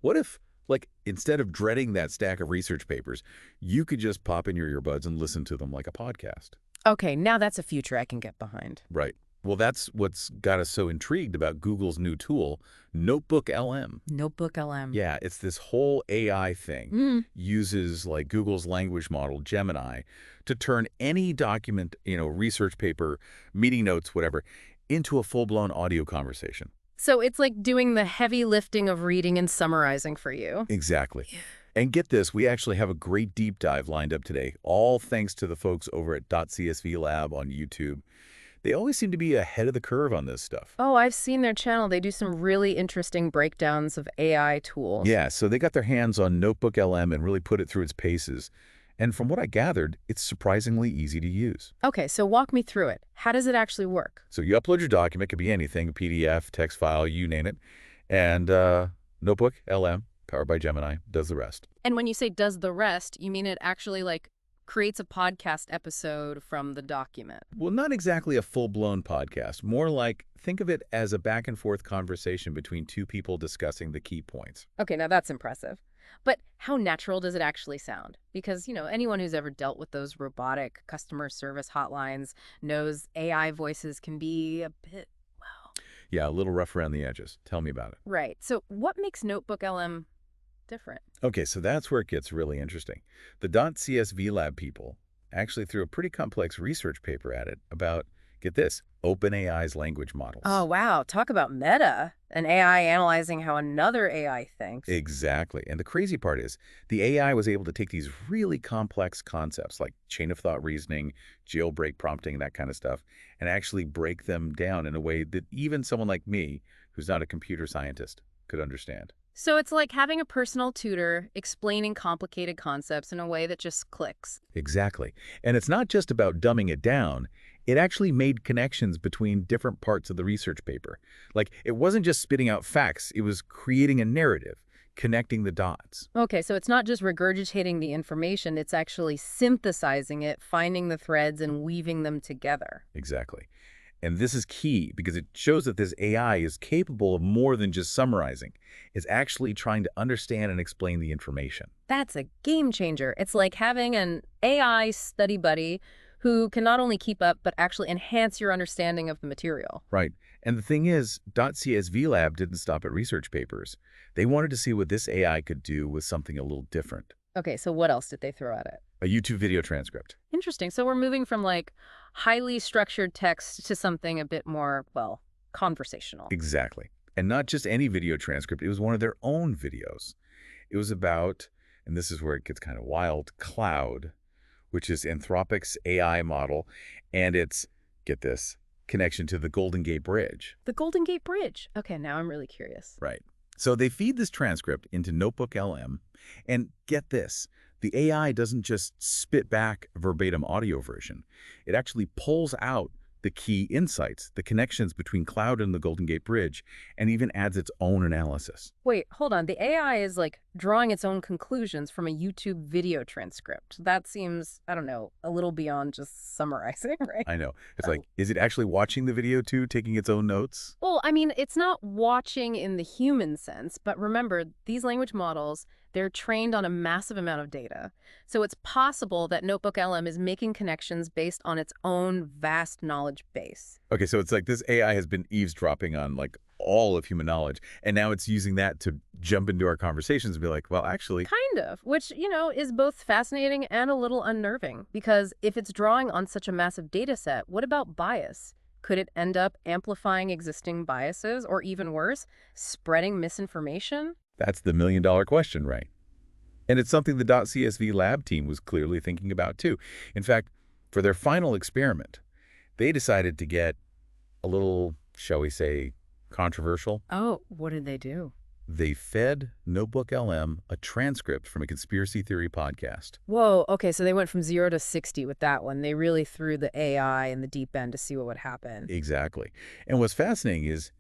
What if, like, instead of dreading that stack of research papers, you could just pop in your earbuds and listen to them like a podcast? Okay, now that's a future I can get behind. Right. Well, that's what's got us so intrigued about Google's new tool, NotebookLM. NotebookLM. Yeah, it's this whole AI thing. Mm. Uses like Google's language model, Gemini, to turn any document, research paper, meeting notes, whatever, into a full-blown audio conversation. So it's like doing the heavy lifting of reading and summarizing for you. Exactly. And get this, we actually have a great deep dive lined up today, all thanks to the folks over at .csv Lab on YouTube. They always seem to be ahead of the curve on this stuff. Oh, I've seen their channel. They do some really interesting breakdowns of AI tools. Yeah, so they got their hands on NotebookLM and really put it through its paces. And from what I gathered, it's surprisingly easy to use. Okay, so walk me through it. How does it actually work? So you upload your document, could be anything, a PDF, text file, you name it. And NotebookLM, powered by Gemini, does the rest. And when you say does the rest, you mean it actually creates a podcast episode from the document? Well, not exactly a full-blown podcast. More like, think of it as a back-and-forth conversation between two people discussing the key points. Okay, now that's impressive. But how natural does it actually sound? Because, anyone who's ever dealt with those robotic customer service hotlines knows AI voices can be a bit, well... Yeah, a little rough around the edges. Tell me about it. Right. So what makes NotebookLM different? Okay, so that's where it gets really interesting. The .csv Lab people actually threw a pretty complex research paper at it about, get this, OpenAI's language models. Oh, wow. Talk about meta. An AI analyzing how another AI thinks. Exactly. And the crazy part is the AI was able to take these really complex concepts like chain of thought reasoning, jailbreak prompting, that kind of stuff, and actually break them down in a way that even someone like me, who's not a computer scientist, could understand. So it's like having a personal tutor explaining complicated concepts in a way that just clicks. Exactly. And it's not just about dumbing it down. It actually made connections between different parts of the research paper. Like, it wasn't just spitting out facts. It was creating a narrative, connecting the dots. Okay, so it's not just regurgitating the information, it's actually synthesizing it, finding the threads, and weaving them together. Exactly. And this is key because it shows that this AI is capable of more than just summarizing. It's actually trying to understand and explain the information. That's a game changer. It's like having an AI study buddy who can not only keep up, but actually enhance your understanding of the material. Right. And the thing is, .csv Lab didn't stop at research papers. They wanted to see what this AI could do with something a little different. Okay, so what else did they throw at it? A YouTube video transcript. Interesting. So we're moving from highly structured text to something a bit more, well, conversational. Exactly. And not just any video transcript. It was one of their own videos. It was about, and this is where it gets kind of wild, Cloud, which is Anthropic's AI model, and its, get this, connection to the Golden Gate Bridge. The Golden Gate Bridge. Okay, now I'm really curious. Right. So they feed this transcript into NotebookLM, and get this, the AI doesn't just spit back a verbatim audio version. It actually pulls out the key insights, the connections between Cloud and the Golden Gate Bridge, and even adds its own analysis. Wait, hold on. The AI is drawing its own conclusions from a YouTube video transcript. That seems, I don't know, a little beyond just summarizing, right? I know. It's like, is it actually watching the video too, taking its own notes? Well, I mean, it's not watching in the human sense, but remember, these language models, they're trained on a massive amount of data. So it's possible that NotebookLM is making connections based on its own vast knowledge base. Okay, so it's like this AI has been eavesdropping on all of human knowledge, and now it's using that to jump into our conversations and be like, well, actually... Kind of, which, is both fascinating and a little unnerving, because if it's drawing on such a massive data set, what about bias? Could it end up amplifying existing biases, or even worse, spreading misinformation? That's the million-dollar question, right? And it's something the .csv Lab team was clearly thinking about, too. In fact, for their final experiment, they decided to get a little, shall we say, controversial. Oh, what did they do? They fed NotebookLM a transcript from a conspiracy theory podcast. Whoa, okay, so they went from 0 to 60 with that one. They really threw the AI in the deep end to see what would happen. Exactly. And what's fascinating is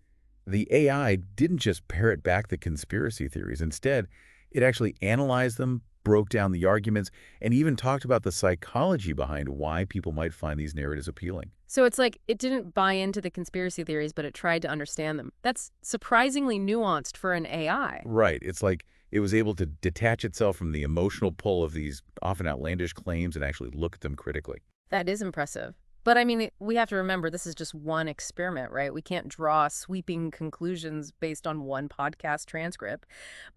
the AI didn't just parrot back the conspiracy theories. Instead, it actually analyzed them, broke down the arguments, and even talked about the psychology behind why people might find these narratives appealing. So it's like it didn't buy into the conspiracy theories, but it tried to understand them. That's surprisingly nuanced for an AI. Right. It's like it was able to detach itself from the emotional pull of these often outlandish claims and actually look at them critically. That is impressive. But I mean, we have to remember this is just one experiment, right? We can't draw sweeping conclusions based on one podcast transcript.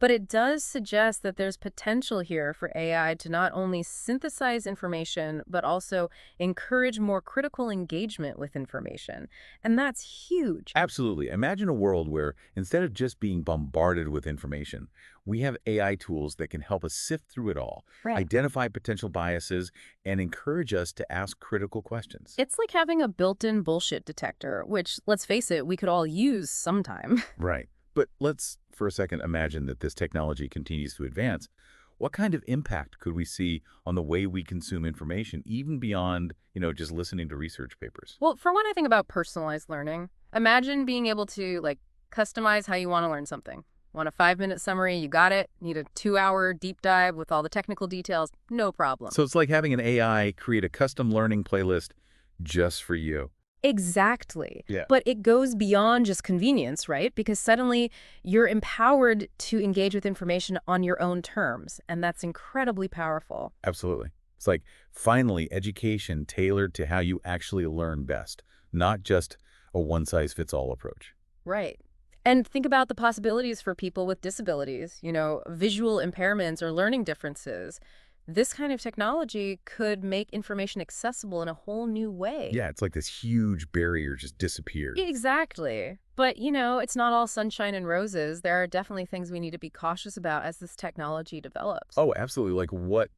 But it does suggest that there's potential here for AI to not only synthesize information, but also encourage more critical engagement with information. And that's huge. Absolutely. Imagine a world where instead of just being bombarded with information, we have AI tools that can help us sift through it all, Right. identify potential biases, and encourage us to ask critical questions. It's like having a built-in bullshit detector, which, let's face it, we could all use sometime. Right. But let's, for a second, imagine that this technology continues to advance. What kind of impact could we see on the way we consume information, even beyond, just listening to research papers? Well, for one, I think about personalized learning. Imagine being able to, like, customize how you want to learn something. Want a 5-minute summary? You got it. Need a 2-hour deep dive with all the technical details? No problem. So it's like having an AI create a custom learning playlist just for you. Exactly. Yeah. But it goes beyond just convenience, right? Because suddenly you're empowered to engage with information on your own terms, and that's incredibly powerful. Absolutely. It's like finally education tailored to how you actually learn best, not just a one-size-fits-all approach. Right. And think about the possibilities for people with disabilities, visual impairments or learning differences. This kind of technology could make information accessible in a whole new way. Yeah, it's like this huge barrier just disappeared. Exactly. But, it's not all sunshine and roses. There are definitely things we need to be cautious about as this technology develops. Oh, absolutely. Like what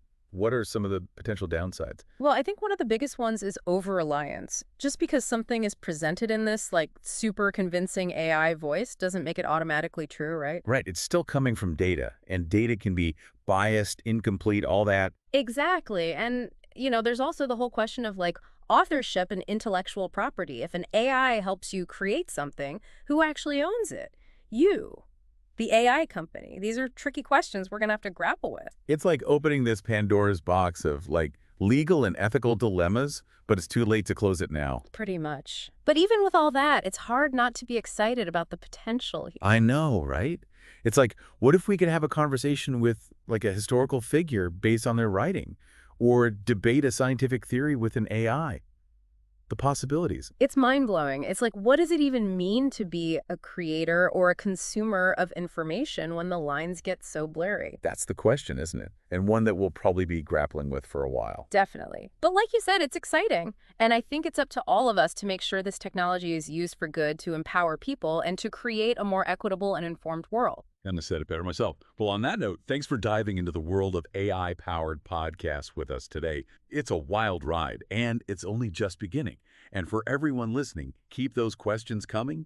are some of the potential downsides? Well, I think one of the biggest ones is over-reliance. Just because something is presented in this, like, super convincing AI voice doesn't make it automatically true, right? Right, it's still coming from data, and data can be biased, incomplete, all that. Exactly. And, there's also the whole question of, like, authorship and intellectual property. If an AI helps you create something, who actually owns it? You, the AI company. These are tricky questions we're going to have to grapple with. It's like opening this Pandora's box of like legal and ethical dilemmas, but it's too late to close it now. Pretty much. But even with all that, it's hard not to be excited about the potential here. I know, right? It's like, what if we could have a conversation with like a historical figure based on their writing, or debate a scientific theory with an AI? The possibilities. It's mind-blowing. It's like, what does it even mean to be a creator or a consumer of information when the lines get so blurry? That's the question, isn't it? And one that we'll probably be grappling with for a while. Definitely. But like you said, it's exciting. And I think it's up to all of us to make sure this technology is used for good to empower people and to create a more equitable and informed world. Couldn't have said it better myself. Well, on that note, thanks for diving into the world of AI-powered podcasts with us today. It's a wild ride, and it's only just beginning. And for everyone listening, keep those questions coming.